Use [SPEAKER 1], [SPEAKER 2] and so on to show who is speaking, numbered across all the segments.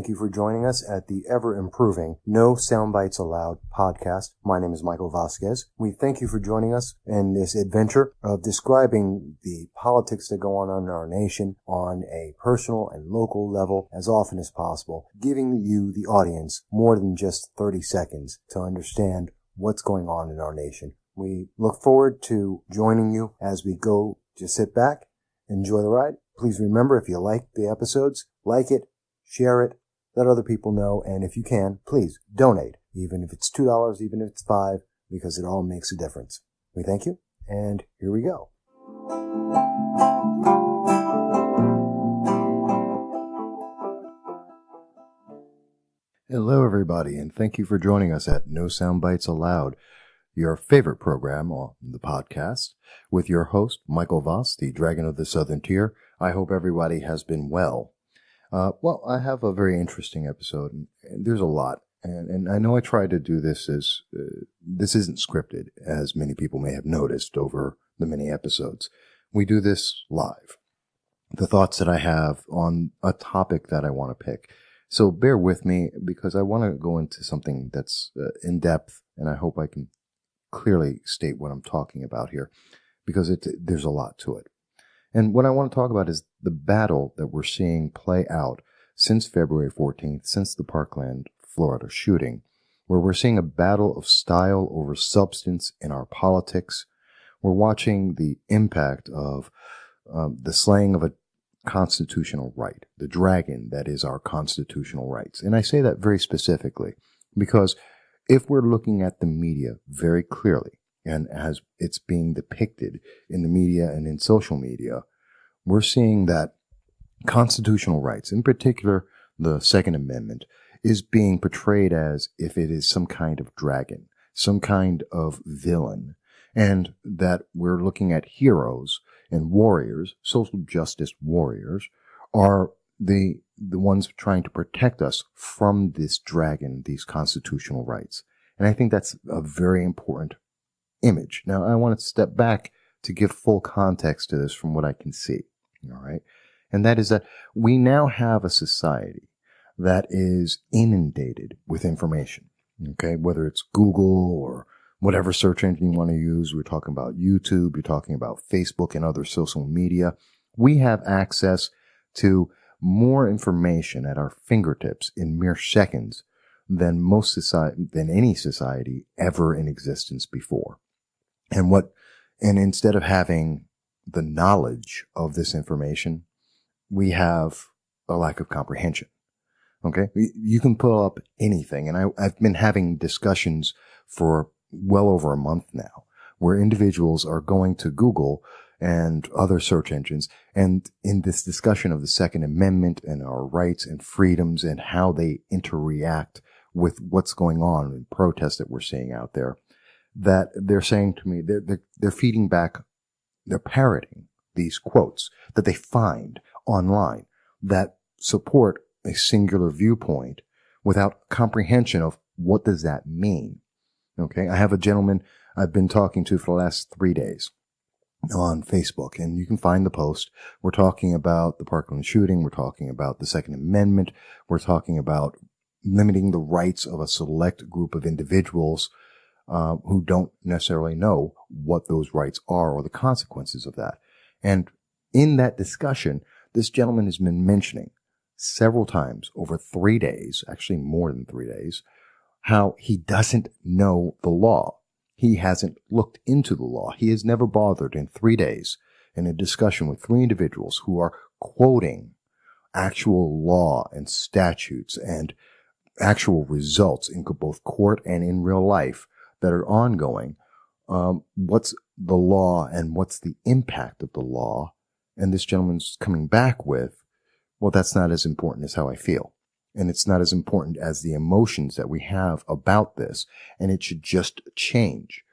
[SPEAKER 1] thank you for joining us at the ever-improving No Soundbites Allowed podcast. My name is Michael Vasquez. We thank you for joining us in this adventure of describing the politics that go on in our nation on a personal and local level as often as possible, giving you, the audience, more than just 30 seconds to understand what's going on in our nation. We look forward to joining you as we go. Just sit back, enjoy the ride. Please remember, if you like the episodes, like it, share it, let other people know, and if you can, please donate, even if it's $2, even if it's $5, because it all makes a difference. We thank you, and here we go. Hello, everybody, and thank you for joining us at No Soundbites Allowed, your favorite program on the podcast, with your host, Michael Voss, the Dragon of the Southern Tier. I hope everybody has been well. Well, I have a very interesting episode, and there's a lot, and I know I tried to do this as, this isn't scripted, as many people may have noticed over the many episodes. We do this live. The thoughts that I have on a topic that I want to pick. So bear with me, because I want to go into something that's in depth, and I hope I can clearly state what I'm talking about here, because there's a lot to it. And what I want to talk about is the battle that we're seeing play out since February 14th, since the Parkland, Florida shooting, where we're seeing a battle of style over substance in our politics. We're watching the impact of the slaying of a constitutional right, the dragon that is our constitutional rights. And I say that very specifically because if we're looking at the media very clearly, and as it's being depicted in the media and in social media, we're seeing that constitutional rights, in particular the Second Amendment, is being portrayed as if it is some kind of dragon, some kind of villain, and that we're looking at heroes and warriors, social justice warriors, are the ones trying to protect us from this dragon, these constitutional rights. And I think that's a very important image. Now, I want to step back to give full context to this from what I can see. All right. And that is that we now have a society that is inundated with information. Okay. Whether it's Google or whatever search engine you want to use. We're talking about YouTube. You're talking about Facebook and other social media. We have access to more information at our fingertips in mere seconds than any society ever in existence before. And instead of having the knowledge of this information, we have a lack of comprehension. Okay. You can pull up anything. And I've been having discussions for well over a month now where individuals are going to Google and other search engines. And in this discussion of the Second Amendment and our rights and freedoms and how they interact with what's going on in protests that we're seeing out there, that they're saying to me, they're feeding back, they're parroting these quotes that they find online that support a singular viewpoint without comprehension of what does that mean. Okay. I have a gentleman I've been talking to for the last 3 days on Facebook, and you can find the post. We're talking about the Parkland shooting. We're talking about the Second Amendment. We're talking about limiting the rights of a select group of individuals who don't necessarily know what those rights are or the consequences of that. And in that discussion, this gentleman has been mentioning several times over 3 days, actually more than 3 days, how he doesn't know the law. He hasn't looked into the law. He has never bothered in 3 days in a discussion with 3 individuals who are quoting actual law and statutes and actual results in both court and in real life that are ongoing. What's the law and what's the impact of the law? And this gentleman's coming back with, well, that's not as important as how I feel. And it's not as important as the emotions that we have about this. And it should just change.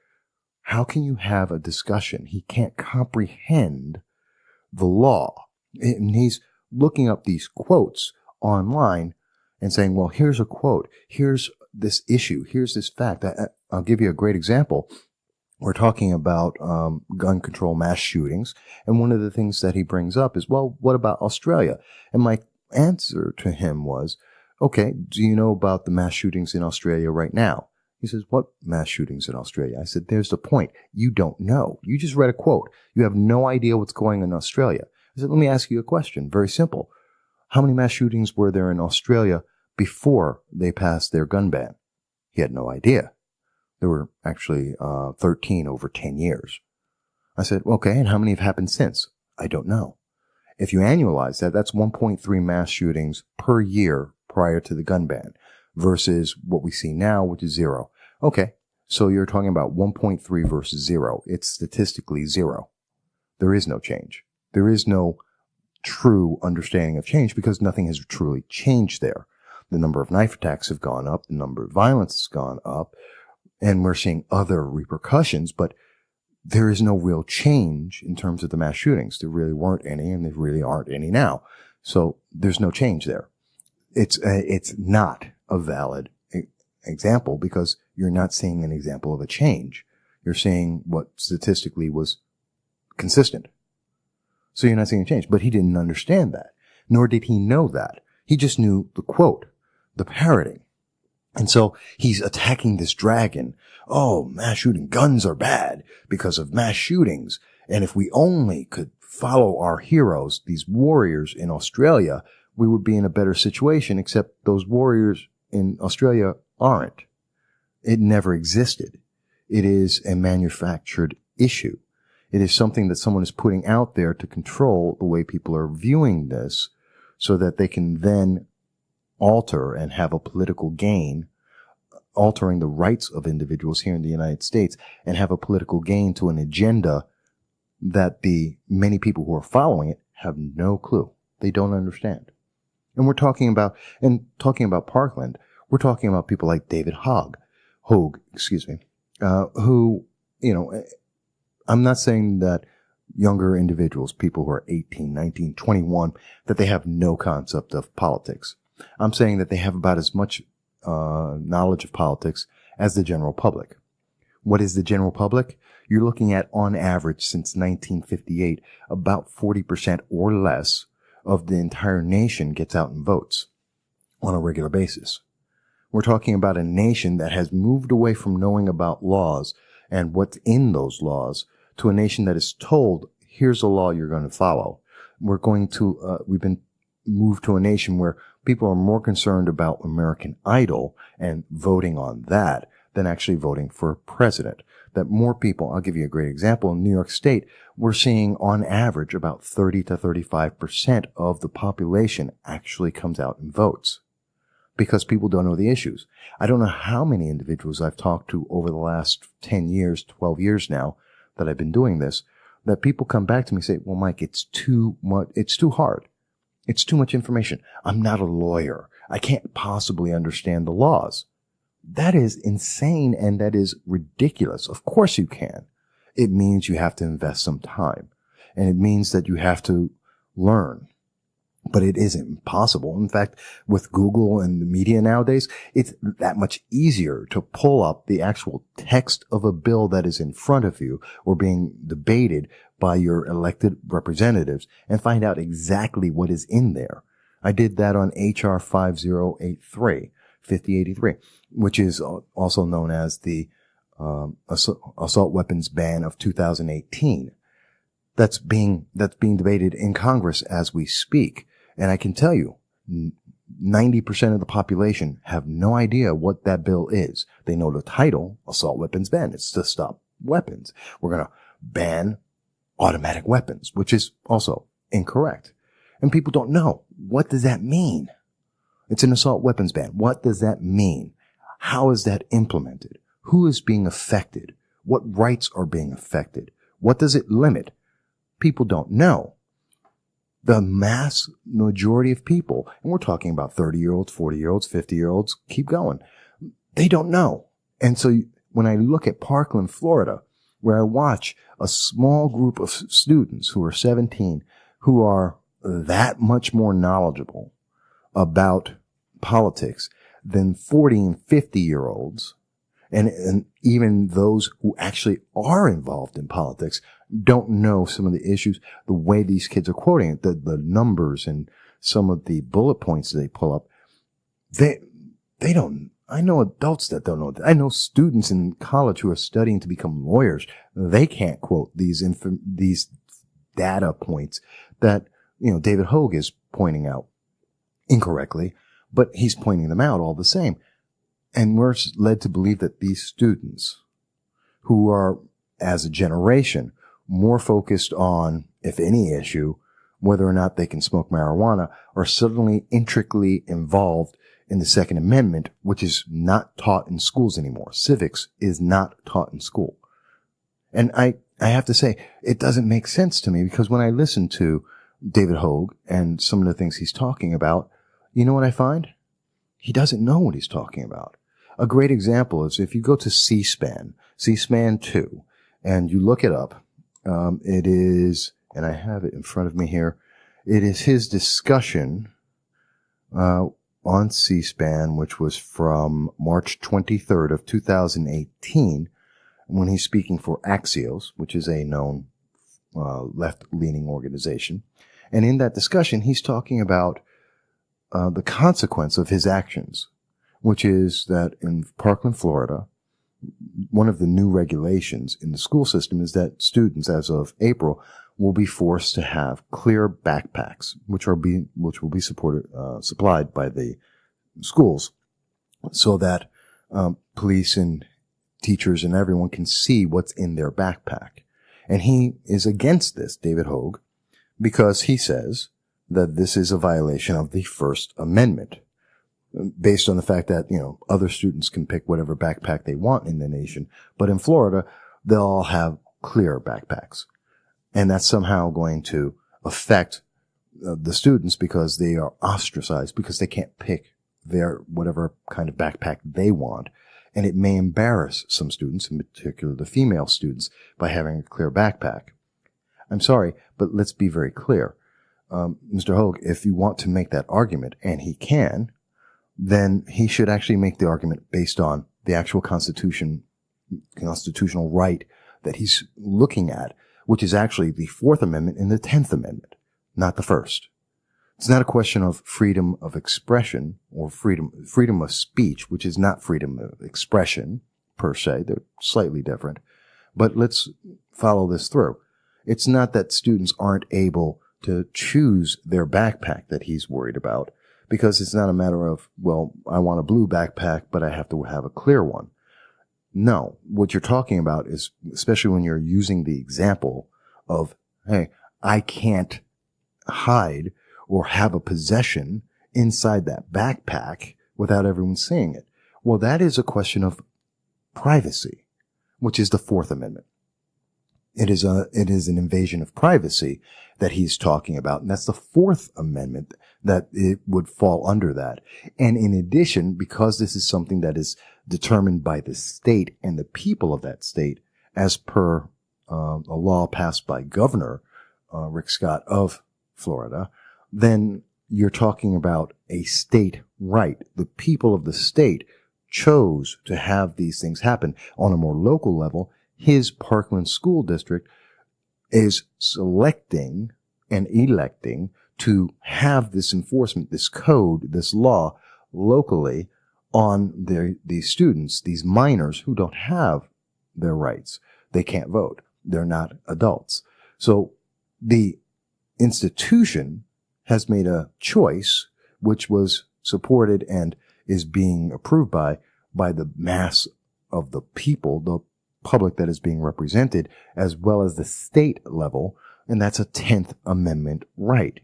[SPEAKER 1] How can you have a discussion? He can't comprehend the law. And he's looking up these quotes online and saying, well, here's a quote. Here's this issue. Here's this fact. I'll give you a great example. We're talking about gun control mass shootings. And one of the things that he brings up is, well, what about Australia? And my answer to him was, Okay, do you know about the mass shootings in Australia right now? He says, what mass shootings in Australia? I said, there's the point. You don't know. You just read a quote. You have no idea what's going on in Australia. I said, let me ask you a question. Very simple. How many mass shootings were there in Australia before they passed their gun ban? He had no idea. There were actually 13 over 10 years. I said, okay, and how many have happened since? I don't know. If you annualize that, that's 1.3 mass shootings per year prior to the gun ban versus what we see now, which is 0. Okay, so you're talking about 1.3 versus 0. It's statistically 0. There is no change. There is no true understanding of change because nothing has truly changed there. The number of knife attacks have gone up. The number of violence has gone up. And we're seeing other repercussions, but there is no real change in terms of the mass shootings. There really weren't any, and there really aren't any now. So there's no change there. It's not a valid example because you're not seeing an example of a change. You're seeing what statistically was consistent. So you're not seeing a change. But he didn't understand that, nor did he know that. He just knew the quote, the parroting. And so he's attacking this dragon. Oh, mass shooting. Guns are bad because of mass shootings. And if we only could follow our heroes, these warriors in Australia, we would be in a better situation, except those warriors in Australia aren't. It never existed. It is a manufactured issue. It is something that someone is putting out there to control the way people are viewing this so that they can then alter and have a political gain, altering the rights of individuals here in the United States and have a political gain to an agenda that the many people who are following it have no clue. They don't understand. And we're talking about Parkland, we're talking about people like David Hogg, who, I'm not saying that younger individuals, people who are 18, 19, 21, that they have no concept of politics. I'm saying that they have about as much knowledge of politics as the general public. What is the general public? You're looking at, on average, since 1958, about 40% or less of the entire nation gets out and votes on a regular basis. We're talking about a nation that has moved away from knowing about laws and what's in those laws to a nation that is told, here's a law you're going to follow. We've been moved to a nation where people are more concerned about American Idol and voting on that than actually voting for a president. That more people, I'll give you a great example, in New York State, we're seeing on average about 30 to 35% of the population actually comes out and votes because people don't know the issues. I don't know how many individuals I've talked to over the last 10 years, 12 years now that I've been doing this, that people come back to me and say, well, Mike, it's too much, it's too hard. It's too much information. I'm not a lawyer. I can't possibly understand the laws. That is insane and that is ridiculous. Of course you can. It means you have to invest some time. And it means that you have to learn. But it isn't possible. In fact, with Google and the media nowadays, it's that much easier to pull up the actual text of a bill that is in front of you or being debated by your elected representatives and find out exactly what is in there. I did that on HR 5083, which is also known as the assault weapons ban of 2018. That's being debated in Congress as we speak. And I can tell you, 90% of the population have no idea what that bill is. They know the title, assault weapons ban. It's to stop weapons. We're going to ban automatic weapons, which is also incorrect. And people don't know. What does that mean? It's an assault weapons ban. What does that mean? How is that implemented? Who is being affected? What rights are being affected? What does it limit? People don't know. The mass majority of people, and we're talking about 30-year-olds, 40-year-olds, 50-year-olds, keep going. They don't know. And so when I look at Parkland, Florida, where I watch a small group of students who are 17 who are that much more knowledgeable about politics than 40 and 50-year-olds, and even those who actually are involved in politics don't know some of the issues, the way these kids are quoting it, the numbers and some of the bullet points that they pull up. They don't, I know adults that don't know that. I know students in college who are studying to become lawyers. They can't quote these data points that, David Hogg is pointing out incorrectly, but he's pointing them out all the same. And we're led to believe that these students who are, as a generation, more focused on, if any issue, whether or not they can smoke marijuana, are suddenly intricately involved in the Second Amendment, which is not taught in schools anymore. Civics is not taught in school. And I have to say, it doesn't make sense to me, because when I listen to David Hogg and some of the things he's talking about, you know what I find? He doesn't know what he's talking about. A great example is if you go to C-SPAN 2, and you look it up, it is, and I have it in front of me here, it is his discussion on C-SPAN, which was from March 23rd of 2018, when he's speaking for Axios, which is a known left-leaning organization. And in that discussion, he's talking about the consequence of his actions, which is that in Parkland, Florida, one of the new regulations in the school system is that students, as of April, will be forced to have clear backpacks, which will be supplied by the schools, so that police and teachers and everyone can see what's in their backpack. And he is against this, David Hogg, because he says that this is a violation of the First Amendment, based on the fact that, other students can pick whatever backpack they want in the nation. But in Florida, they'll all have clear backpacks. And that's somehow going to affect the students, because they are ostracized, because they can't pick their whatever kind of backpack they want. And it may embarrass some students, in particular the female students, by having a clear backpack. I'm sorry, but let's be very clear. Mr. Hogg, if you want to make that argument, and he can, then he should actually make the argument based on the actual constitutional right that he's looking at, which is actually the Fourth Amendment and the 10th Amendment, not the First. It's not a question of freedom of expression or freedom of speech, which is not freedom of expression per se. They're slightly different. But let's follow this through. It's not that students aren't able to choose their backpack that he's worried about, because it's not a matter of, well, I want a blue backpack, but I have to have a clear one. No, what you're talking about is, especially when you're using the example of, hey, I can't hide or have a possession inside that backpack without everyone seeing it. Well, that is a question of privacy, which is the Fourth Amendment. It is an invasion of privacy that he's talking about. And that's the Fourth Amendment that it would fall under that. And in addition, because this is something that is determined by the state and the people of that state, as per a law passed by Governor Rick Scott of Florida, then you're talking about a state right. The people of the state chose to have these things happen. On a more local level, his Parkland School District is selecting and electing to have this enforcement, this code, this law locally on these students, these minors who don't have their rights. They can't vote. They're not adults. So the institution has made a choice which was supported and is being approved by the mass of the people, the public that is being represented, as well as the state level, and that's a 10th Amendment right.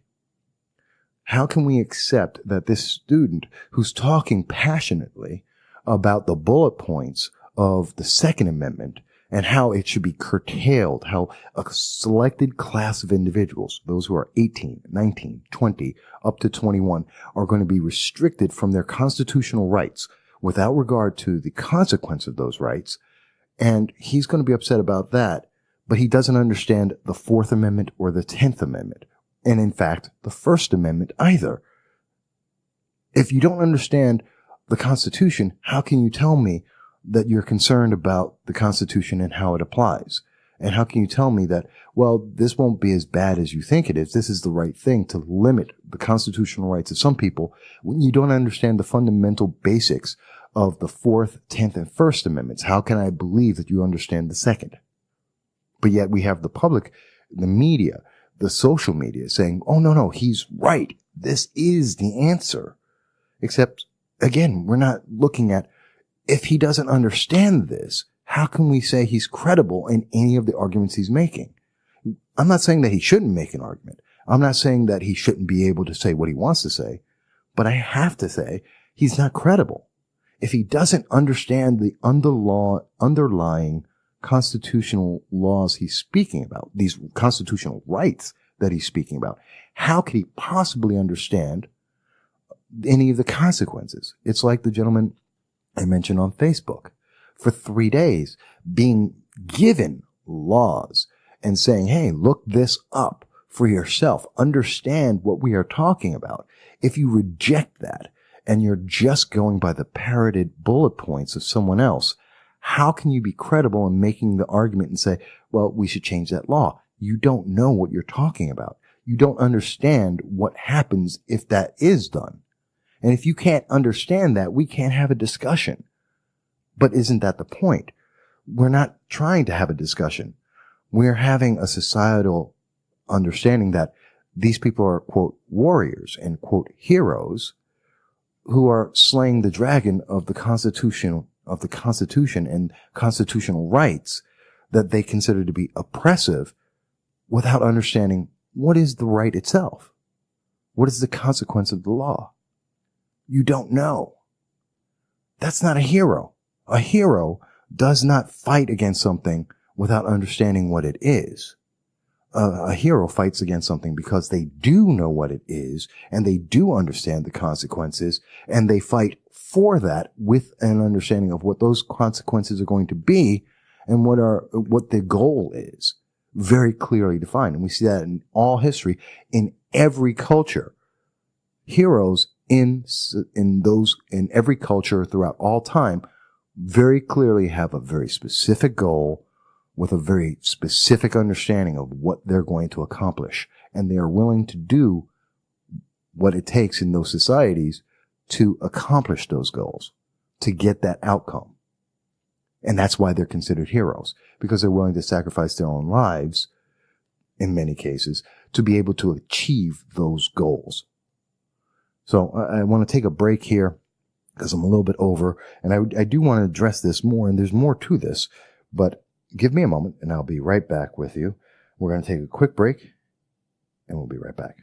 [SPEAKER 1] How can we accept that this student who's talking passionately about the bullet points of the Second Amendment and how it should be curtailed, how a selected class of individuals, those who are 18, 19, 20, up to 21, are going to be restricted from their constitutional rights without regard to the consequence of those rights, and he's going to be upset about that, but he doesn't understand the Fourth Amendment or the 10th Amendment, and in fact, the First Amendment either. If you don't understand the Constitution, how can you tell me that you're concerned about the Constitution and how it applies? And how can you tell me that, well, this won't be as bad as you think it is? This is the right thing to limit the constitutional rights of some people when you don't understand the fundamental basics of the 4th, 10th, and 1st Amendments. How can I believe that you understand the 2nd? But yet we have the public, the media, the social media saying, oh, no, he's right. This is the answer. Except, again, we're not looking at, if he doesn't understand this, how can we say he's credible in any of the arguments he's making? I'm not saying that he shouldn't make an argument. I'm not saying that he shouldn't be able to say what he wants to say, but I have to say he's not credible. If he doesn't understand the underlying constitutional laws he's speaking about, these constitutional rights that he's speaking about, how could he possibly understand any of the consequences? It's like the gentleman I mentioned on Facebook, for 3 days being given laws and saying, hey, look this up for yourself. Understand what we are talking about. If you reject that and you're just going by the parroted bullet points of someone else, how can you be credible in making the argument and say, well, we should change that law? You don't know what you're talking about. You don't understand what happens if that is done. And if you can't understand that, we can't have a discussion. But isn't that the point? We're not trying to have a discussion. We're having a societal understanding that these people are, quote, warriors and, quote, heroes who are slaying the dragon of the Constitution and constitutional rights that they consider to be oppressive without understanding what is the right itself. What is the consequence of the law? You don't know. That's not a hero. A hero does not fight against something without understanding what it is. A hero fights against something because they do know what it is and they do understand the consequences, and they fight for that with an understanding of what those consequences are going to be and what the goal is, very clearly defined. And we see that in all history, in every culture. Heroes in every culture throughout all time very clearly have a very specific goal with a very specific understanding of what they're going to accomplish. And they are willing to do what it takes in those societies to accomplish those goals, to get that outcome. And that's why they're considered heroes, because they're willing to sacrifice their own lives, in many cases, to be able to achieve those goals. So I want to take a break here because I'm a little bit over, and I do want to address this more, and there's more to this, but give me a moment and I'll be right back with you. We're going to take a quick break and we'll be right back.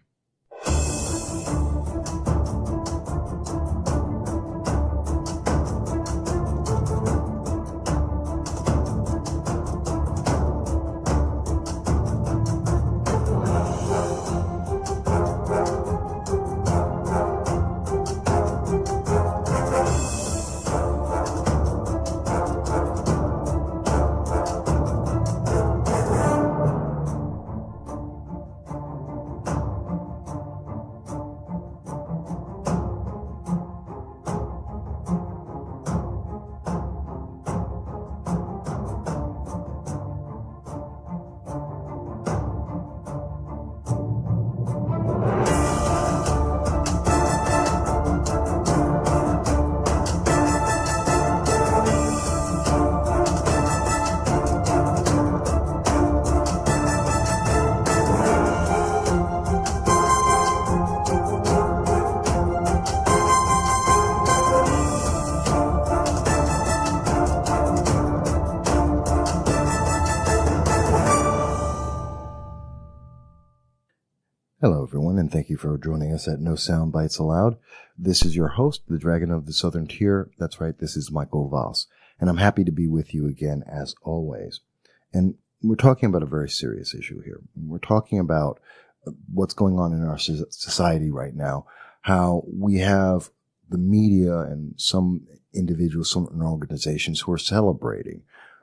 [SPEAKER 1] Hello, everyone, and thank you for joining us at No Soundbites Allowed. This is your host, the Dragon of the Southern Tier. That's right, this is Michael Voss, and I'm happy to be with you again, as always. And we're talking about a very serious issue here. We're talking about what's going on in our society right now, how we have the media and some individuals, some organizations who are celebrating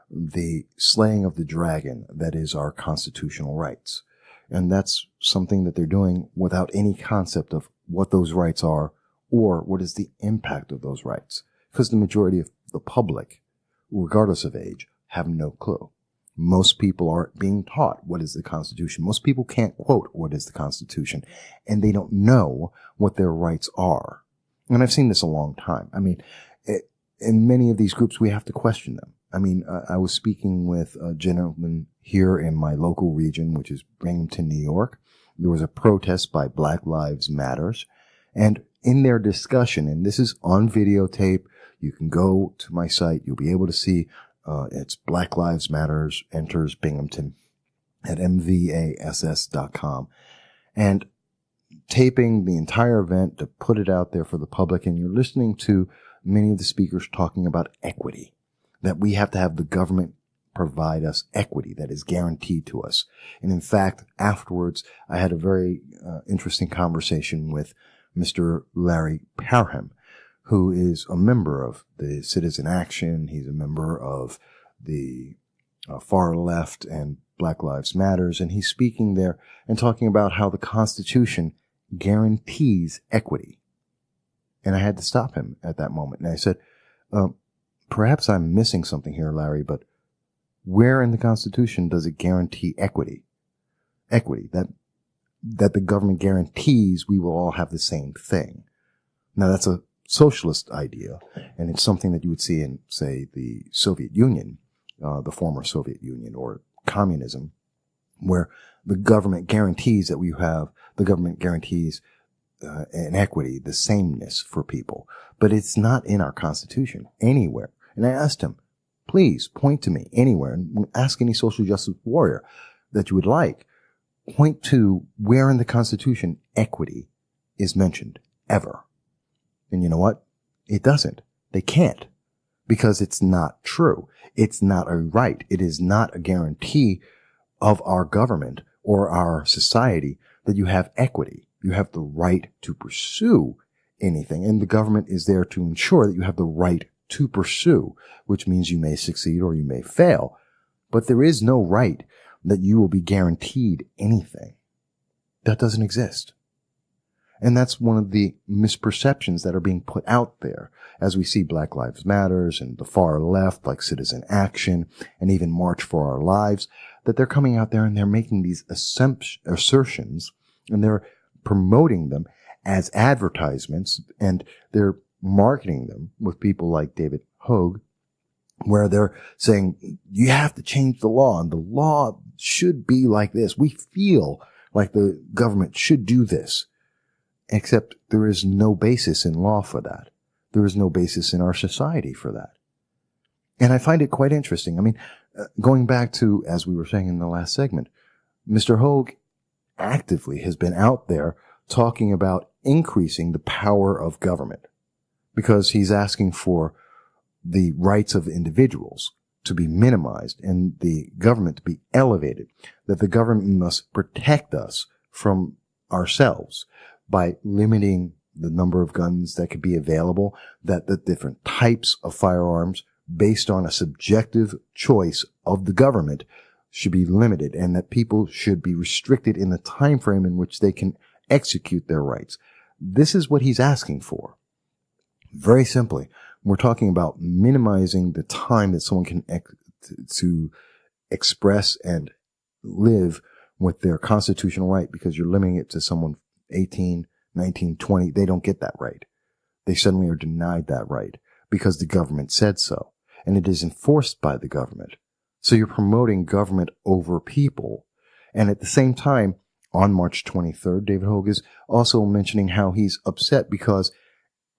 [SPEAKER 1] the slaying of the dragon that is our constitutional rights. And that's something that they're doing without any concept of what those rights are or what is the impact of those rights. Because the majority of the public, regardless of age, have no clue. Most people aren't being taught what is the Constitution. Most people can't quote what is the Constitution, and they don't know what their rights are. And I've seen this a long time. I mean, in many of these groups, we have to question them. I mean, I was speaking with a gentleman here in my local region, which is Binghamton, New York. There was a protest by Black Lives Matters. And in their discussion, and this is on videotape, you can go to my site. You'll be able to see it's Black Lives Matters enters Binghamton at mvass.com. And taping the entire event to put it out there for the public. And you're listening to many of the speakers talking about equity, that we have to have the government provide us equity that is guaranteed to us. And in fact, afterwards, I had a very interesting conversation with Mr. Larry Parham, who is a member of the Citizen Action. He's a member of the far left and Black Lives Matters. And he's speaking there and talking about how the Constitution guarantees equity. And I had to stop him at that moment. And I said, perhaps I'm missing something here, Larry, but where in the Constitution does it guarantee equity? Equity, that the government guarantees we will all have the same thing. Now, that's a socialist idea, and it's something that you would see in, say, the Soviet Union, the former Soviet Union, or communism, where the government guarantees that the government guarantees an equity, the sameness for people. But it's not in our Constitution anywhere. And I asked him, please point to me anywhere, and ask any social justice warrior that you would like, point to where in the Constitution equity is mentioned, ever. And you know what? It doesn't. They can't. Because it's not true. It's not a right. It is not a guarantee of our government or our society that you have equity. You have the right to pursue anything. And the government is there to ensure that you have the right to pursue, which means you may succeed or you may fail. But there is no right that you will be guaranteed anything. That doesn't exist. And that's one of the misperceptions that are being put out there as we see Black Lives Matters and the far left, like Citizen Action, and even March for Our Lives, that they're coming out there and they're making these assertions, and they're promoting them as advertisements, and they're marketing them with people like David Hogg, where they're saying, you have to change the law, and the law should be like this. We feel like the government should do this. Except there is no basis in law for that. There is no basis in our society for that. And I find it quite interesting. I mean, going back to, as we were saying in the last segment, Mr. Hogg actively has been out there talking about increasing the power of government, because he's asking for the rights of individuals to be minimized and the government to be elevated, that the government must protect us from ourselves by limiting the number of guns that could be available, that the different types of firearms based on a subjective choice of the government should be limited, and that people should be restricted in the time frame in which they can execute their rights. This is what he's asking for. Very simply, we're talking about minimizing the time that someone can to express and live with their constitutional right, because you're limiting it to someone 18, 19, 20. They don't get that right. They suddenly are denied that right because the government said so, and it is enforced by the government. So you're promoting government over people. And at the same time, on March 23rd, David Hogg is also mentioning how he's upset because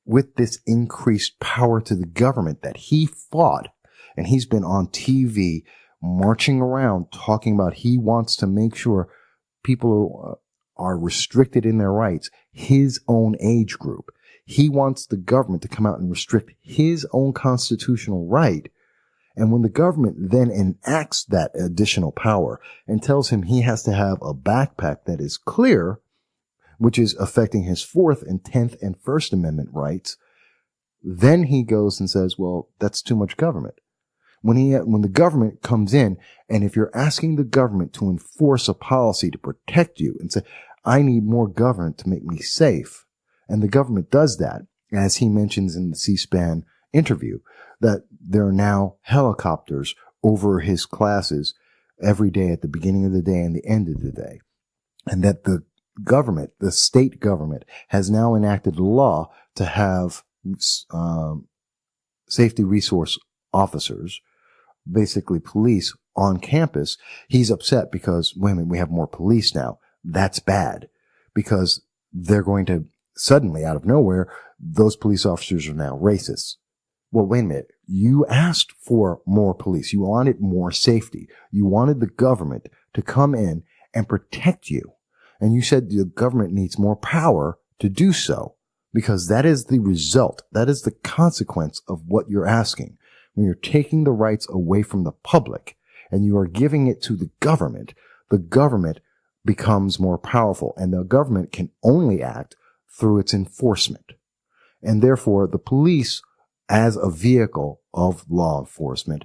[SPEAKER 1] with this increased power to the government that he fought, and he's been on TV marching around talking about he wants to make sure people are restricted in their rights, his own age group. He wants the government to come out and restrict his own constitutional right. And when the government then enacts that additional power and tells him he has to have a backpack that is clear, which is affecting his 4th and 10th and First Amendment rights, then he goes and says, well, that's too much government. When the government comes in, and if you're asking the government to enforce a policy to protect you and say, I need more government to make me safe, and the government does that, as he mentions in the C-SPAN interview, that there are now helicopters over his classes every day at the beginning of the day and the end of the day. And that the government, the state government, has now enacted a law to have safety resource officers, basically police, on campus. He's upset because, wait a minute, we have more police now. That's bad, because they're going to suddenly, out of nowhere, those police officers are now racists. Well, wait a minute. You asked for more police. You wanted more safety. You wanted the government to come in and protect you. And you said the government needs more power to do so, because that is the result. That is the consequence of what you're asking. When you're taking the rights away from the public and you are giving it to the government becomes more powerful, and the government can only act through its enforcement. And therefore, the police, as a vehicle of law enforcement,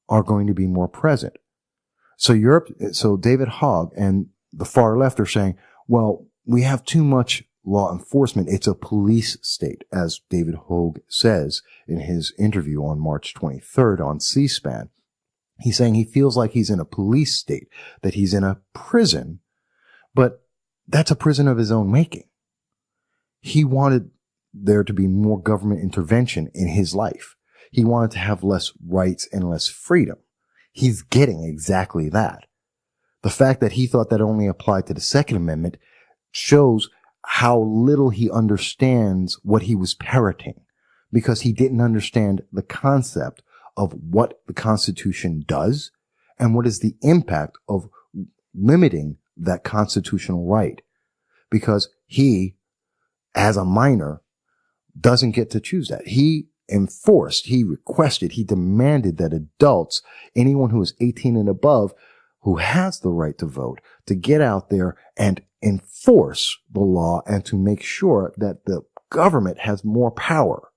[SPEAKER 1] are going to be more present. So David Hogg and the far left are saying, well, we have too much law enforcement. It's a police state, as David Hogg says in his interview on March 23rd on C-SPAN. He's saying he feels like he's in a police state, that he's in a prison, but that's a prison of his own making. He wanted there to be more government intervention in his life. He wanted to have less rights and less freedom. He's getting exactly that. The fact that he thought that only applied to the Second Amendment shows how little he understands what he was parroting, because he didn't understand the concept of what the Constitution does and what is the impact of limiting that constitutional right. Because he, as a minor, doesn't get to choose that. He requested, he demanded that adults, anyone who is 18 and above, who has the right to vote, to get out there and enforce the law and to make sure that the government has more power.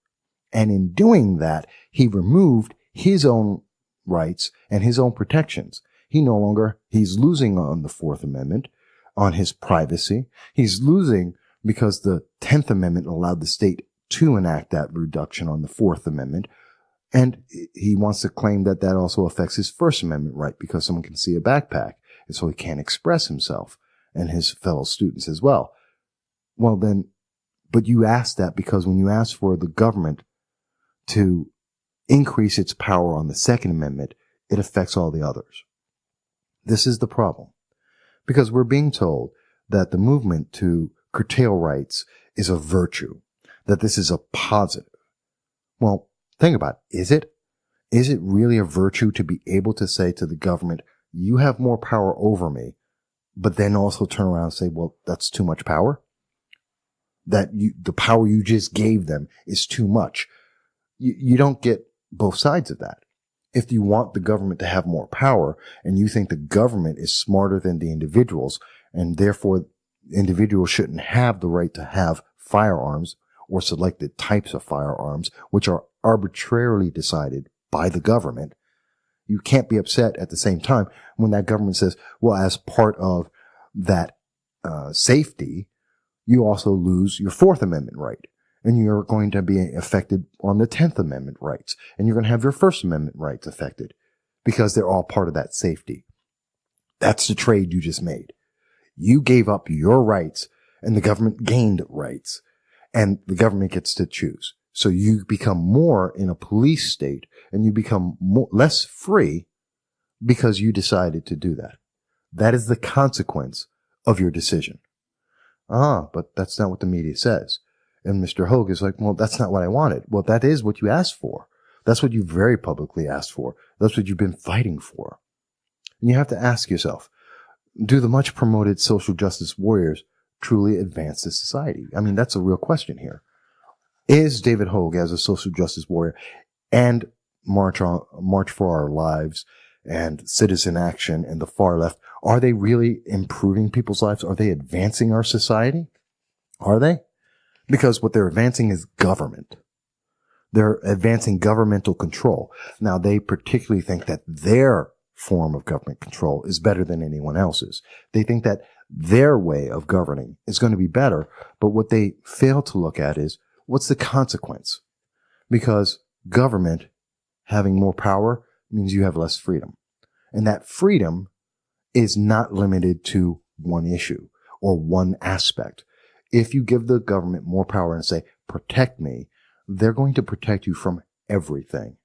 [SPEAKER 1] And in doing that, he removed his own rights and his own protections. He's losing on the Fourth Amendment, on his privacy. He's losing because the 10th Amendment allowed the state to enact that reduction on the Fourth Amendment. And he wants to claim that that also affects his First Amendment right, because someone can see a backpack, and so he can't express himself, and his fellow students as well. Well then, but you asked that because when you ask for the government to increase its power on the Second Amendment, it affects all the others. This is the problem, because we're being told that the movement to curtail rights is a virtue, that this is a positive. Well, think about it. Is it? Is it really a virtue to be able to say to the government, you have more power over me, but then also turn around and say, well, that's too much power? The power you just gave them is too much. You don't get both sides of that. If you want the government to have more power and you think the government is smarter than the individuals, and therefore individuals shouldn't have the right to have firearms or selected types of firearms, which are arbitrarily decided by the government, you can't be upset at the same time when that government says, well, as part of that safety, you also lose your Fourth Amendment right. And you're going to be affected on the 10th Amendment rights. And you're going to have your First Amendment rights affected because they're all part of that safety. That's the trade you just made. You gave up your rights and the government gained rights, and the government gets to choose. So you become more in a police state and you become less free because you decided to do that. That is the consequence of your decision. But that's not what the media says. And Mr. Hogg is like, well, that's not what I wanted. Well, that is what you asked for. That's what you very publicly asked for. That's what you've been fighting for. And you have to ask yourself, do the much promoted social justice warriors truly advance this society? I mean, that's a real question here. Is David Hogg, as a social justice warrior, and March for Our Lives and Citizen Action and the far left, are they really improving people's lives? Are they advancing our society? Are they? Because what they're advancing is government. They're advancing governmental control. Now, they particularly think that their form of government control is better than anyone else's. They think that their way of governing is going to be better, but what they fail to look at is, what's the consequence? Because government having more power means you have less freedom. And that freedom is not limited to one issue or one aspect. If you give the government more power and say, protect me, they're going to protect you from everything.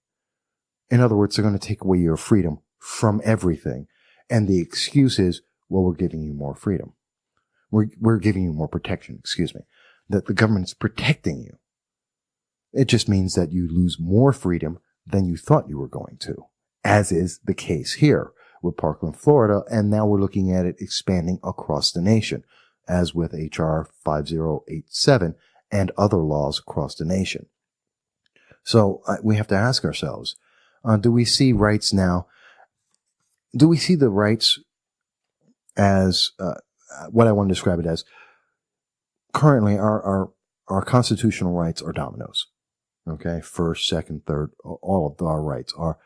[SPEAKER 1] In other words, they're going to take away your freedom from everything. And the excuse is, well, we're giving you more freedom. We're giving you more protection, that the government's protecting you. It just means that you lose more freedom than you thought you were going to, as is the case here with Parkland, Florida. And now we're looking at it expanding across the nation, as with HR 5087 and other laws across the nation. So we have to ask ourselves, do we see rights now? Do we see the rights as what I want to describe it as? Currently, our constitutional rights are dominoes. Okay, first, second, third, all of our rights are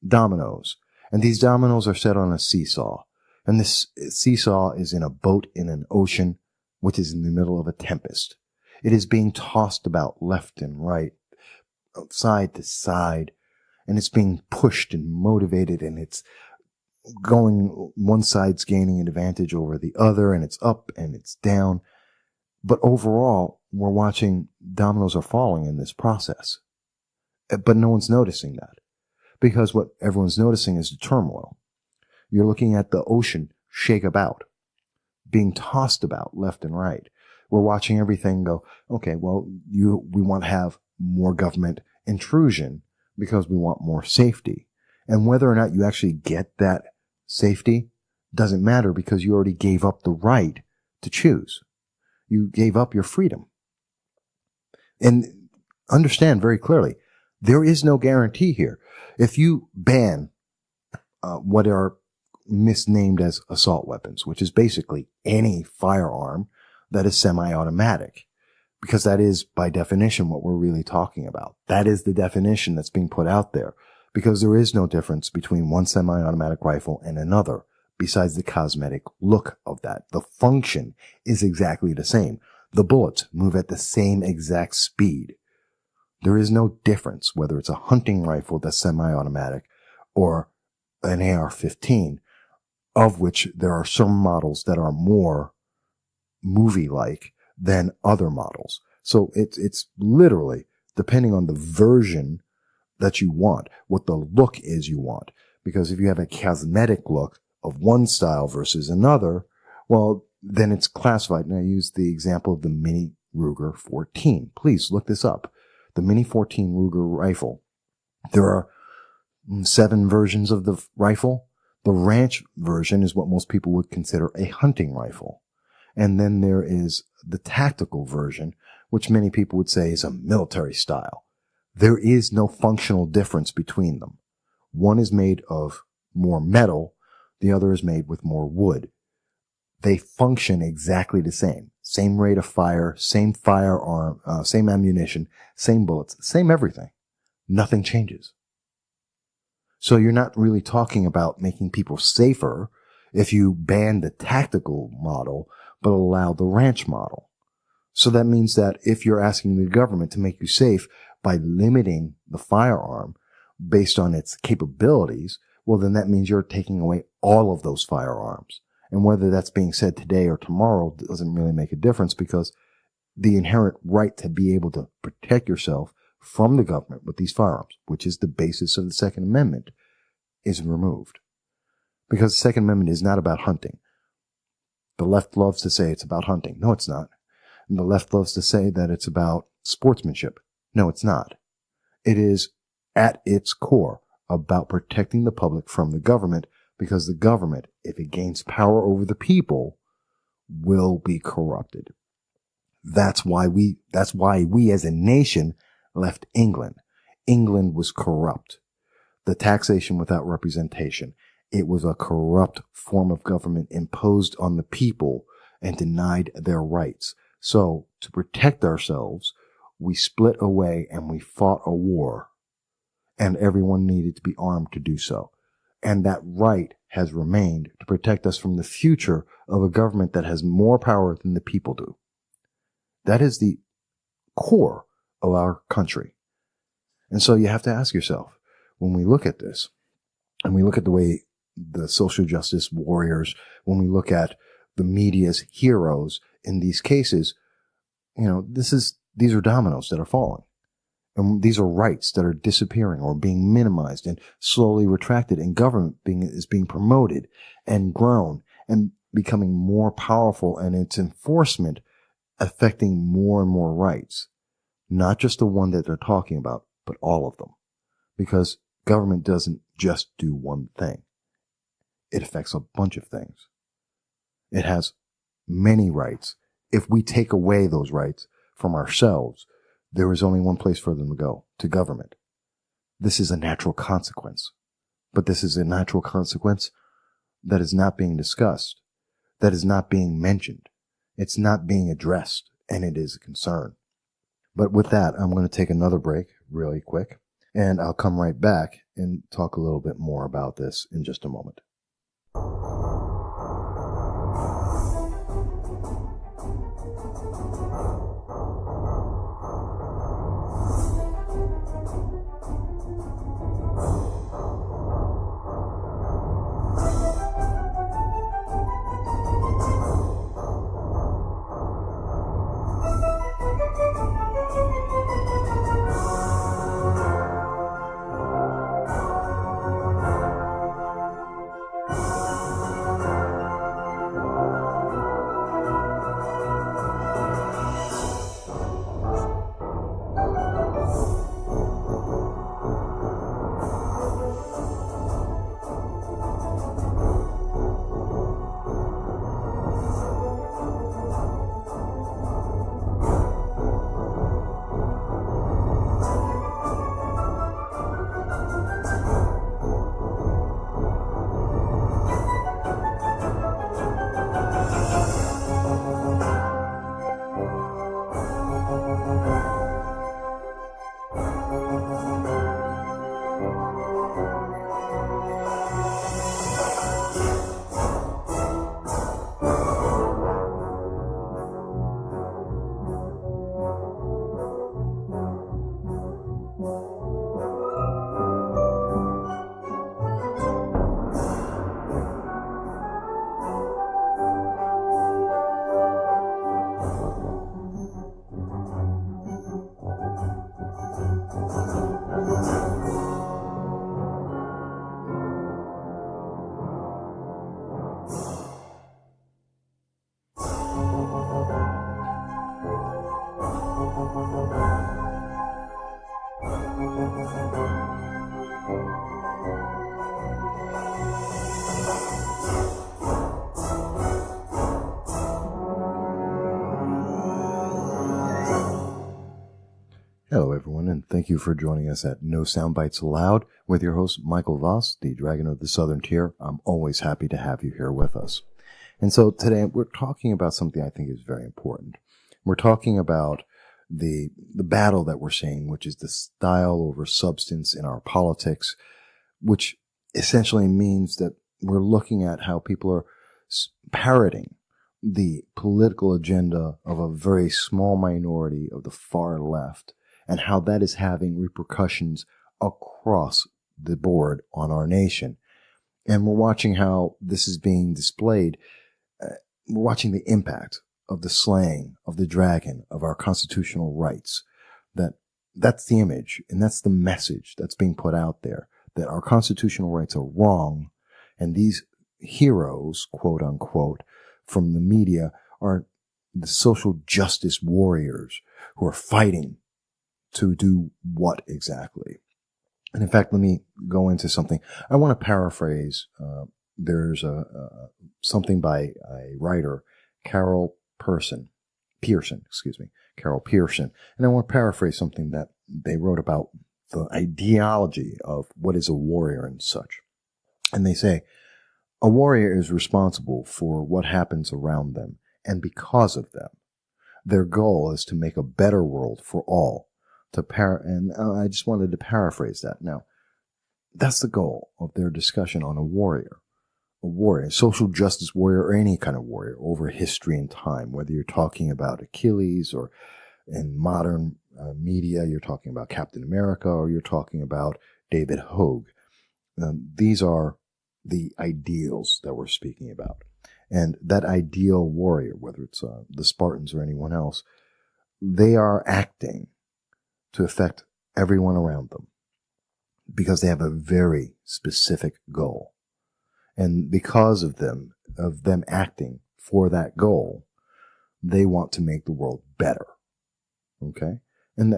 [SPEAKER 1] dominoes, and these dominoes are set on a seesaw. And this seesaw is in a boat in an ocean, which is in the middle of a tempest. It is being tossed about left and right, side to side, and it's being pushed and motivated, and it's going, one side's gaining an advantage over the other, and it's up and it's down. But overall, we're watching dominoes are falling in this process. But no one's noticing that, because what everyone's noticing is the turmoil. You're looking at the ocean shake about, being tossed about left and right. We're watching everything go, okay, well, we want to have more government intrusion because we want more safety. And whether or not you actually get that safety doesn't matter, because you already gave up the right to choose. You gave up your freedom. And understand very clearly, there is no guarantee here. If you ban what are misnamed as assault weapons, which is basically any firearm that is semi-automatic, because that is by definition what we're really talking about. That is the definition that's being put out there, because there is no difference between one semi-automatic rifle and another, besides the cosmetic look of that. The function is exactly the same. The bullets move at the same exact speed. There is no difference whether it's a hunting rifle that's semi-automatic or an AR-15, of which there are some models that are more movie-like than other models. So it's literally depending on the version that you want, what the look is you want. Because if you have a cosmetic look of one style versus another, well, then it's classified. And I use the example of the Mini Ruger 14. Please look this up. The Mini 14 Ruger rifle. There are 7 versions of the rifle. The ranch version is what most people would consider a hunting rifle. And then there is the tactical version, which many people would say is a military style. There is no functional difference between them. One is made of more metal. The other is made with more wood. They function exactly the same. Same rate of fire, same firearm, same ammunition, same bullets, same everything. Nothing changes. So you're not really talking about making people safer if you ban the tactical model but allow the ranch model. So that means that if you're asking the government to make you safe by limiting the firearm based on its capabilities, well, then that means you're taking away all of those firearms. And whether that's being said today or tomorrow doesn't really make a difference, because the inherent right to be able to protect yourself from the government with these firearms, which is the basis of the Second Amendment, is removed. Because the Second Amendment is not about hunting. The left loves to say it's about hunting. No, it's not. And the left loves to say that it's about sportsmanship. No, it's not. It is, at its core, about protecting the public from the government, because the government, if it gains power over the people, will be corrupted. That's why we as a nation left England. England was corrupt. The taxation without representation. It was a corrupt form of government imposed on the people and denied their rights. So, to protect ourselves, we split away and we fought a war. And everyone needed to be armed to do so. And that right has remained to protect us from the future of a government that has more power than the people do. That is the core of our country. And so you have to ask yourself, when we look at this, and we look at the way the social justice warriors, when we look at the media's heroes in these cases, these are dominoes that are falling. And these are rights that are disappearing or being minimized and slowly retracted, and government is being promoted and grown and becoming more powerful, and its enforcement affecting more and more rights. Not just the one that they're talking about, but all of them. Because government doesn't just do one thing. It affects a bunch of things. It has many rights. If we take away those rights from ourselves, there is only one place for them to go, to government. This is a natural consequence. But this is a natural consequence that is not being discussed, that is not being mentioned. It's not being addressed, and it is a concern. But with that, I'm going to take another break really quick, and I'll come right back and talk a little bit more about this in just a moment. Hello, everyone, and thank you for joining us at No Soundbites Allowed with your host, Michael Voss, the Dragon of the Southern Tier. I'm always happy to have you here with us. And so today we're talking about something I think is very important. We're talking about the battle that we're seeing, which is the style over substance in our politics, which essentially means that we're looking at how people are parroting the political agenda of a very small minority of the far left, and how that is having repercussions across the board on our nation. And we're watching how this is being displayed. We're watching the impact of the slaying of the dragon of our constitutional rights. That's the image, and that's the message that's being put out there, that our constitutional rights are wrong, and these heroes, quote unquote, from the media are the social justice warriors who are fighting to do what exactly? And in fact, let me go into something. I want to paraphrase. There's something by a writer, Carol Pearson. And I want to paraphrase something that they wrote about the ideology of what is a warrior and such. And they say, a warrior is responsible for what happens around them and because of them. Their goal is to make a better world for all. I just wanted to paraphrase that. Now, that's the goal of their discussion on a warrior, a social justice warrior, or any kind of warrior over history and time, whether you're talking about Achilles or in modern media, you're talking about Captain America, or you're talking about David Hogg. These are the ideals that we're speaking about. And that ideal warrior, whether it's the Spartans or anyone else, they are acting to affect everyone around them because they have a very specific goal. And because of them acting for that goal, they want to make the world better. Okay? And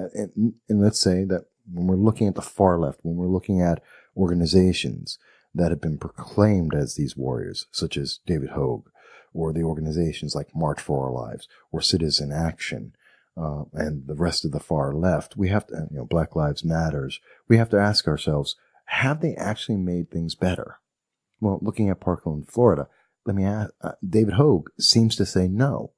[SPEAKER 1] let's say that when we're looking at the far left, when we're looking at organizations that have been proclaimed as these warriors, such as David Hogg, or the organizations like March for Our Lives, or Citizen Action, and the rest of the far left, we have to, Black Lives Matters, we have to ask ourselves, have they actually made things better? Well, looking at Parkland, Florida, let me ask, David Hogg seems to say no,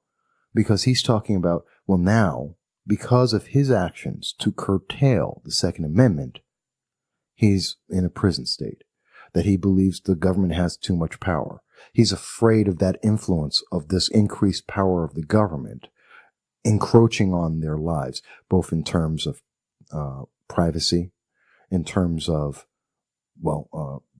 [SPEAKER 1] because he's talking about, well, now, because of his actions to curtail the Second Amendment, he's in a prison state, that he believes the government has too much power. He's afraid of that influence of this increased power of the government encroaching on their lives, both in terms of privacy, in terms of,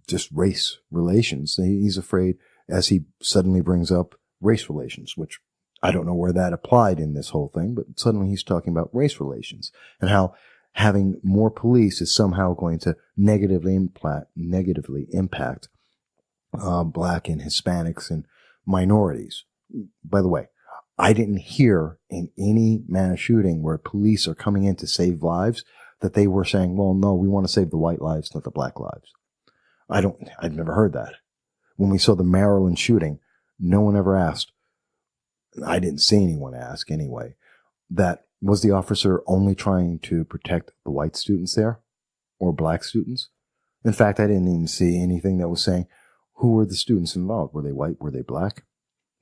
[SPEAKER 1] just race relations. He's afraid, as he suddenly brings up race relations, which I don't know where that applied in this whole thing, but suddenly he's talking about race relations and how having more police is somehow going to negatively impact Black and Hispanics and minorities. By the way, I didn't hear in any mass shooting where police are coming in to save lives that they were saying, well, no, we want to save the white lives, not the Black lives. I've never heard that. When we saw the Maryland shooting, no one ever asked, I didn't see anyone ask anyway, that was the officer only trying to protect the white students there or Black students? In fact, I didn't even see anything that was saying, who were the students involved? Were they white? Were they Black?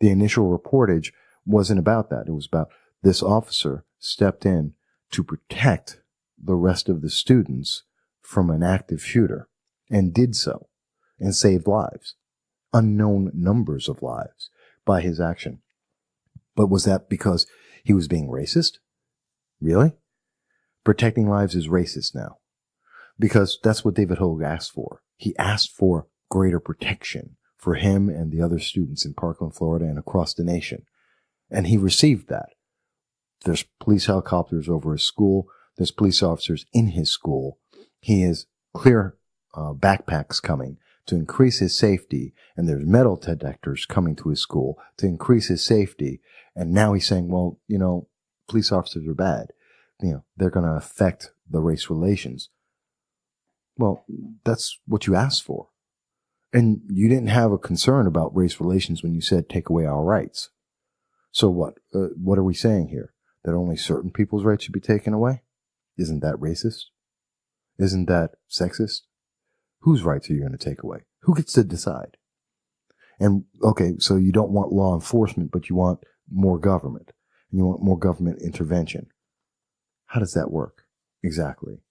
[SPEAKER 1] The initial reportage wasn't about that. It was about this officer stepped in to protect the rest of the students from an active shooter and did so and saved lives, unknown numbers of lives by his action. But was that because he was being racist? Really? Protecting lives is racist now. Because that's what David Hogg asked for. He asked for greater protection for him and the other students in Parkland, Florida, and across the nation. And he received that. There's police helicopters over his school. There's police officers in his school. He has clear backpacks coming to increase his safety, and there's metal detectors coming to his school to increase his safety. And now he's saying, well, police officers are bad. They're going to affect the race relations. Well, that's what you asked for. And you didn't have a concern about race relations when you said take away our rights. So what? What are we saying here? That only certain people's rights should be taken away? Isn't that racist? Isn't that sexist? Whose rights are you going to take away? Who gets to decide? And, okay, so you don't want law enforcement, but you want more government. And you want more government intervention. How does that work? Exactly.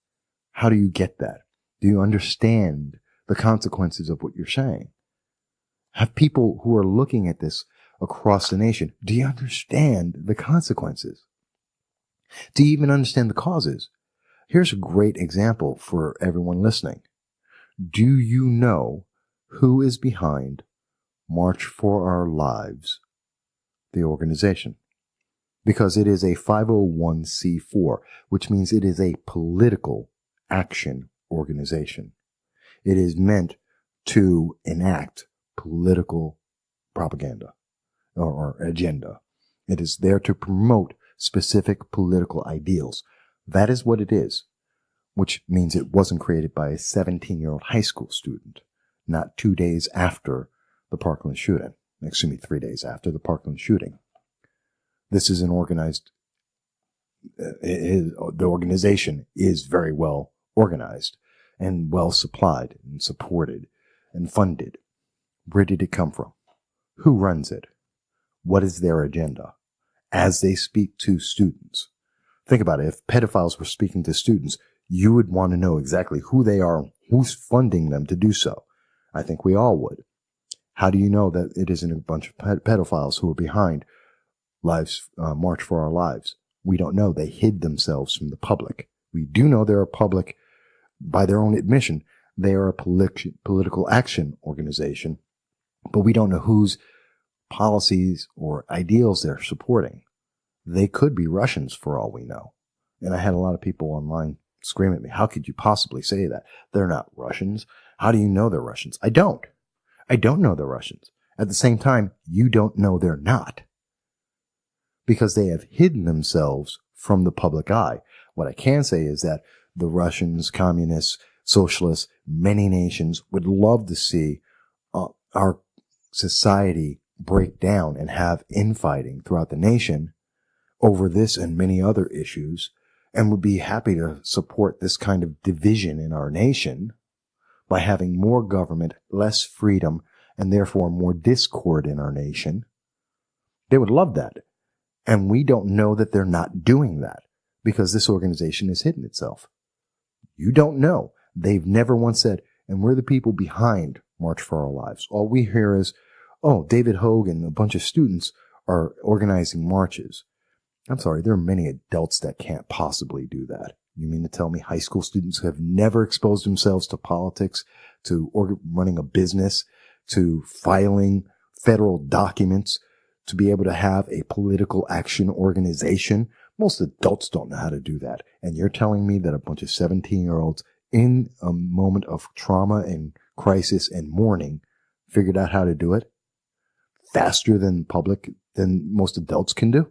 [SPEAKER 1] How do you get that? Do you understand the consequences of what you're saying? Have people who are looking at this across the nation, do you understand the consequences? Do you even understand the causes? Here's a great example for everyone listening. Do you know who is behind March for Our Lives, the organization? Because it is a 501c4, which means it is a political action organization. It is meant to enact political propaganda or agenda. It is there to promote specific political ideals. That is what it is, which means it wasn't created by a 17-year-old high school student, not 2 days after the Parkland shooting. 3 days after the Parkland shooting. This is an organized, the organization is very well organized and well supplied and supported and funded. Where did it come from? Who runs it? What is their agenda as they speak to students? Think about it. If pedophiles were speaking to students, you would want to know exactly who they are, who's funding them to do so. I think we all would. How do you know that it isn't a bunch of pedophiles who are behind March for Our Lives? We don't know. They hid themselves from the public. We do know they're a public, by their own admission, They are a political action organization, but we don't know whose policies or ideals they're supporting. They could be Russians for all we know. And I had a lot of people online scream at me, how could you possibly say that? They're not Russians. How do you know they're Russians? I don't know they're Russians. At the same time, you don't know they're not, because they have hidden themselves from the public eye. What I can say is that the Russians, communists, socialists, many nations would love to see our society break down and have infighting throughout the nation over this and many other issues, and would be happy to support this kind of division in our nation by having more government, less freedom, and therefore more discord in our nation. They would love that. And we don't know that they're not doing that because this organization has hidden itself. You don't know. They've never once said, and we're the people behind March for Our Lives. All we hear is, oh, David Hogg and a bunch of students are organizing marches. I'm sorry, there are many adults that can't possibly do that. You mean to tell me high school students who have never exposed themselves to politics, to running a business, to filing federal documents, to be able to have a political action organization? Most adults don't know how to do that. And you're telling me that a bunch of 17-year-olds in a moment of trauma and crisis and mourning figured out how to do it faster than most adults can do,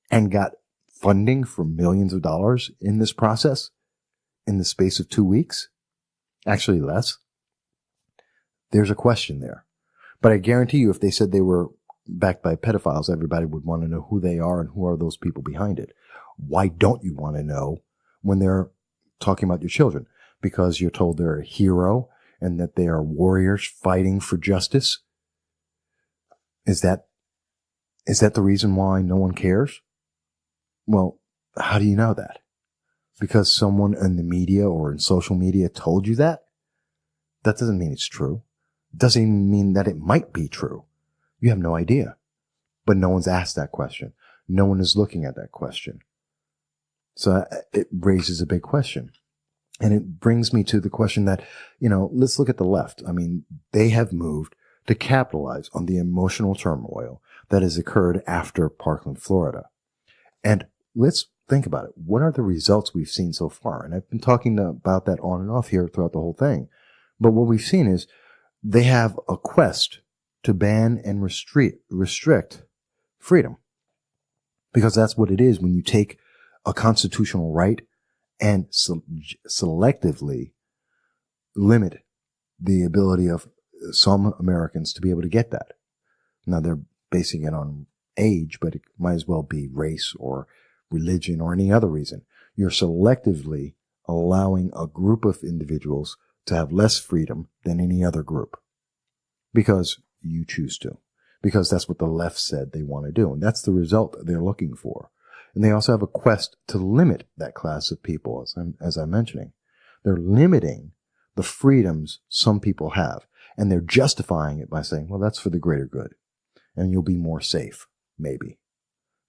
[SPEAKER 1] and got funding for millions of dollars in this process in the space of 2 weeks? Actually less. There's a question there. But I guarantee you, if they said they were backed by pedophiles, everybody would want to know who they are and who are those people behind it. Why don't you want to know when they're talking about your children? Because you're told they're a hero and that they are warriors fighting for justice? Is that the reason why no one cares? Well, how do you know that? Because someone in the media or in social media told you that? That doesn't mean it's true. It doesn't even mean that it might be true. You have no idea. But no one's asked that question. No one is looking at that question. So it raises a big question. And it brings me to the question that, let's look at the left. I mean, they have moved to capitalize on the emotional turmoil that has occurred after Parkland, Florida. And let's think about it. What are the results we've seen so far? And I've been talking about that on and off here throughout the whole thing. But what we've seen is they have a quest to ban and restrict freedom. Because that's what it is when you take a constitutional right and selectively limit the ability of some Americans to be able to get that. Now, they're basing it on age, but it might as well be race or religion or any other reason. You're selectively allowing a group of individuals to have less freedom than any other group because you choose to, because that's what the left said they want to do. And that's the result they're looking for. And they also have a quest to limit that class of people, as I'm mentioning. They're limiting the freedoms some people have, and they're justifying it by saying, well, that's for the greater good, and you'll be more safe, maybe.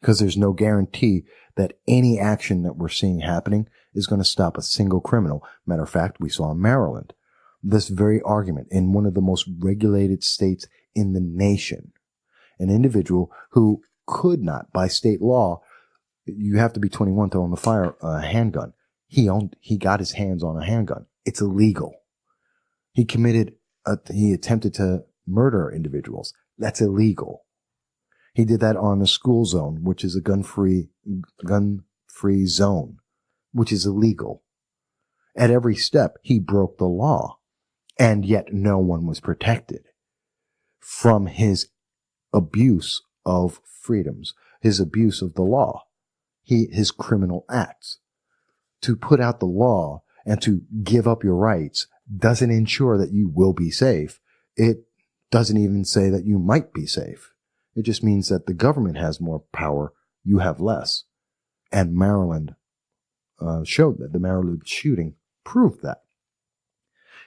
[SPEAKER 1] Because there's no guarantee that any action that we're seeing happening is going to stop a single criminal. Matter of fact, we saw in Maryland this very argument in one of the most regulated states in the nation. An individual who could not, by state law, you have to be 21 to own a handgun. He got his hands on a handgun. It's illegal. He attempted to murder individuals. That's illegal. He did that on a school zone, which is a gun-free zone, which is illegal. At every step, he broke the law, and yet no one was protected from his abuse of freedoms, his abuse of the law, his criminal acts. To put out the law and to give up your rights doesn't ensure that you will be safe. It doesn't even say that you might be safe. It just means that the government has more power, you have less. And Maryland showed that. The Maryland shooting proved that.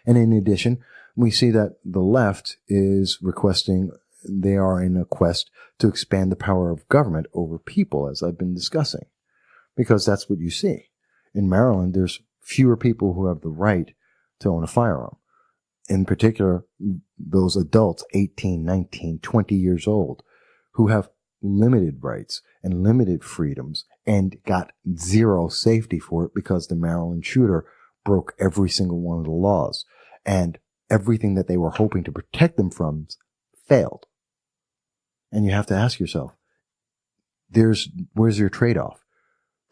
[SPEAKER 1] And in addition, we see that the left is requesting, they are in a quest to expand the power of government over people, as I've been discussing. Because that's what you see. In Maryland, there's fewer people who have the right to own a firearm. In particular, those adults, 18, 19, 20 years old, who have limited rights and limited freedoms and got zero safety for it because the Maryland shooter broke every single one of the laws. And everything that they were hoping to protect them from failed. And you have to ask yourself, where's your trade-off?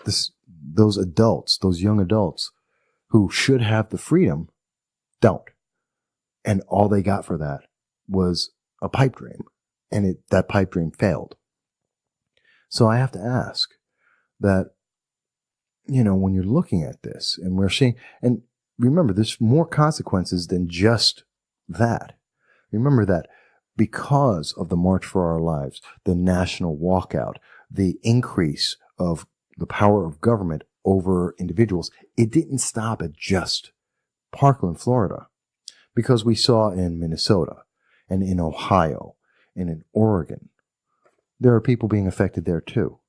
[SPEAKER 1] Those adults, those young adults who should have the freedom, don't. And all they got for that was a pipe dream. And that pipe dream failed. So I have to ask that, when you're looking at this and we're seeing, and remember, there's more consequences than just that. Remember that because of the March for Our Lives, the national walkout, the increase of the power of government over individuals, it didn't stop at just Parkland, Florida, because we saw in Minnesota and in Ohio and in Oregon, there are people being affected there too.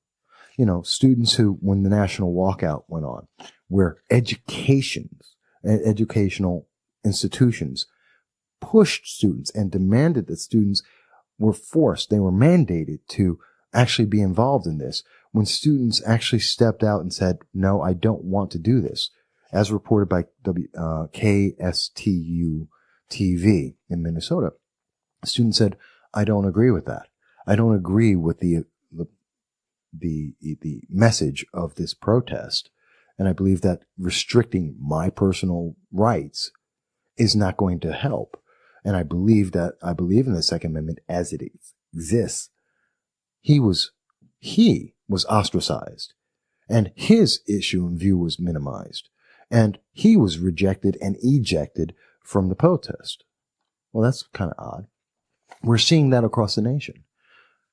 [SPEAKER 1] Students who, when the national walkout went on, where educational institutions pushed students and demanded that students they were mandated to actually be involved in this. When students actually stepped out and said, no, I don't want to do this, as reported by KSTU TV in Minnesota, the student said, I don't agree with that. I don't agree with the message of this protest. And I believe that restricting my personal rights is not going to help. And I believe in the Second Amendment as it exists. He was ostracized, and his issue and view was minimized, and he was rejected and ejected from the protest. Well, that's kind of odd. We're seeing that across the nation.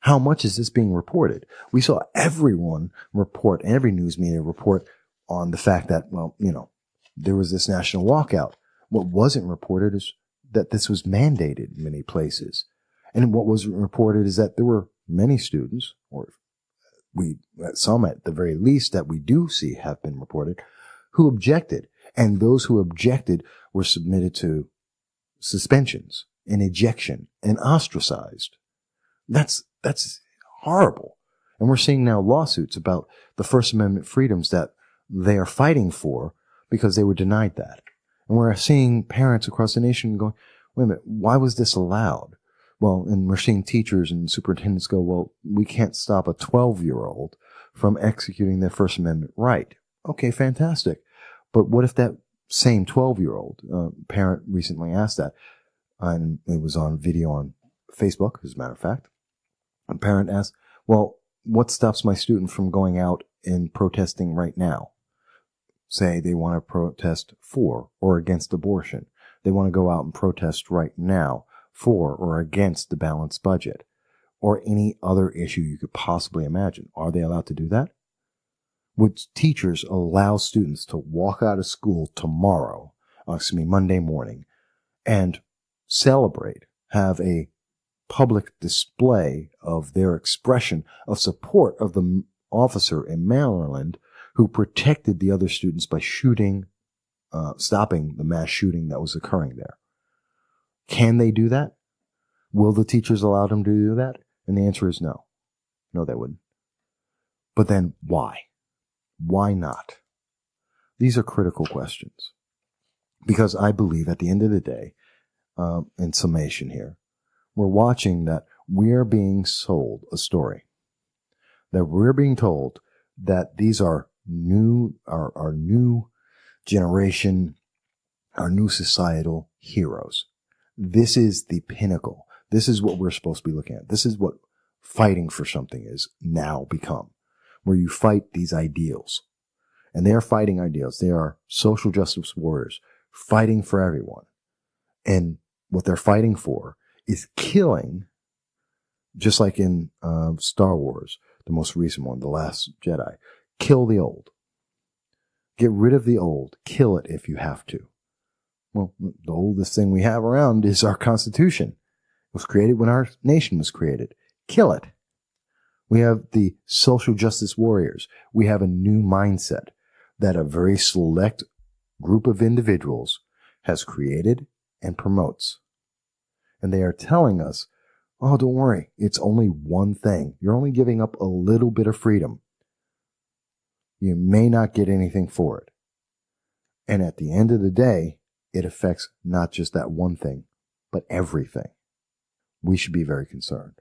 [SPEAKER 1] How much is this being reported? We saw everyone report, every news media report on the fact that, there was this national walkout. What wasn't reported is that this was mandated in many places. And what was reported is that there were many students, or some at the very least that we do see have been reported, who objected. And those who objected were submitted to suspensions and ejection and ostracized. That's horrible. And we're seeing now lawsuits about the First Amendment freedoms that they are fighting for because they were denied that. And we're seeing parents across the nation going, wait a minute, why was this allowed? Well, and we're seeing teachers and superintendents go, well, we can't stop a 12-year-old from executing their First Amendment right. Okay, fantastic. But what if that same 12-year-old parent recently asked that, and it was on video on Facebook, as a matter of fact. A parent asked, well, what stops my student from going out and protesting right now? Say they want to protest for or against abortion. They want to go out and protest right now for or against the balanced budget or any other issue you could possibly imagine. Are they allowed to do that? Would teachers allow students to walk out of school Monday morning, and celebrate, have a public display of their expression of support of the officer in Maryland who protected the other students by stopping the mass shooting that was occurring there? Can they do that? Will the teachers allow them to do that? And the answer is no. No, they wouldn't. But then why? Why not? These are critical questions. Because I believe at the end of the day, in summation here, we're watching that we're being sold a story. That we're being told that these are our new generation, our new societal heroes. This is the pinnacle. This is what we're supposed to be looking at. This is what fighting for something is now become, where you fight these ideals. And they are fighting ideals. They are social justice warriors fighting for everyone. And what they're fighting for is killing, just like in Star Wars, the most recent one, The Last Jedi. Kill the old. Get rid of the old. Kill it if you have to. Well, the oldest thing we have around is our Constitution. It was created when our nation was created. Kill it. We have the social justice warriors. We have a new mindset that a very select group of individuals has created and promotes. And they are telling us, oh, don't worry, it's only one thing. You're only giving up a little bit of freedom. You may not get anything for it. And at the end of the day, it affects not just that one thing, but everything. We should be very concerned.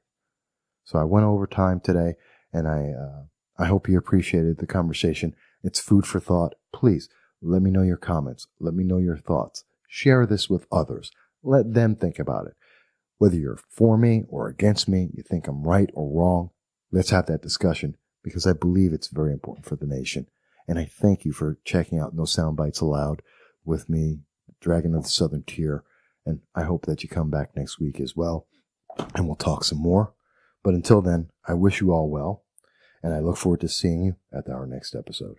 [SPEAKER 1] So I went over time today, and I hope you appreciated the conversation. It's food for thought. Please let me know your comments. Let me know your thoughts. Share this with others. Let them think about it. Whether you're for me or against me, you think I'm right or wrong, let's have that discussion, because I believe it's very important for the nation. And I thank you for checking out No Soundbites Allowed with me, Dragon of the Southern Tier. And I hope that you come back next week as well, and we'll talk some more. But until then, I wish you all well, and I look forward to seeing you at our next episode.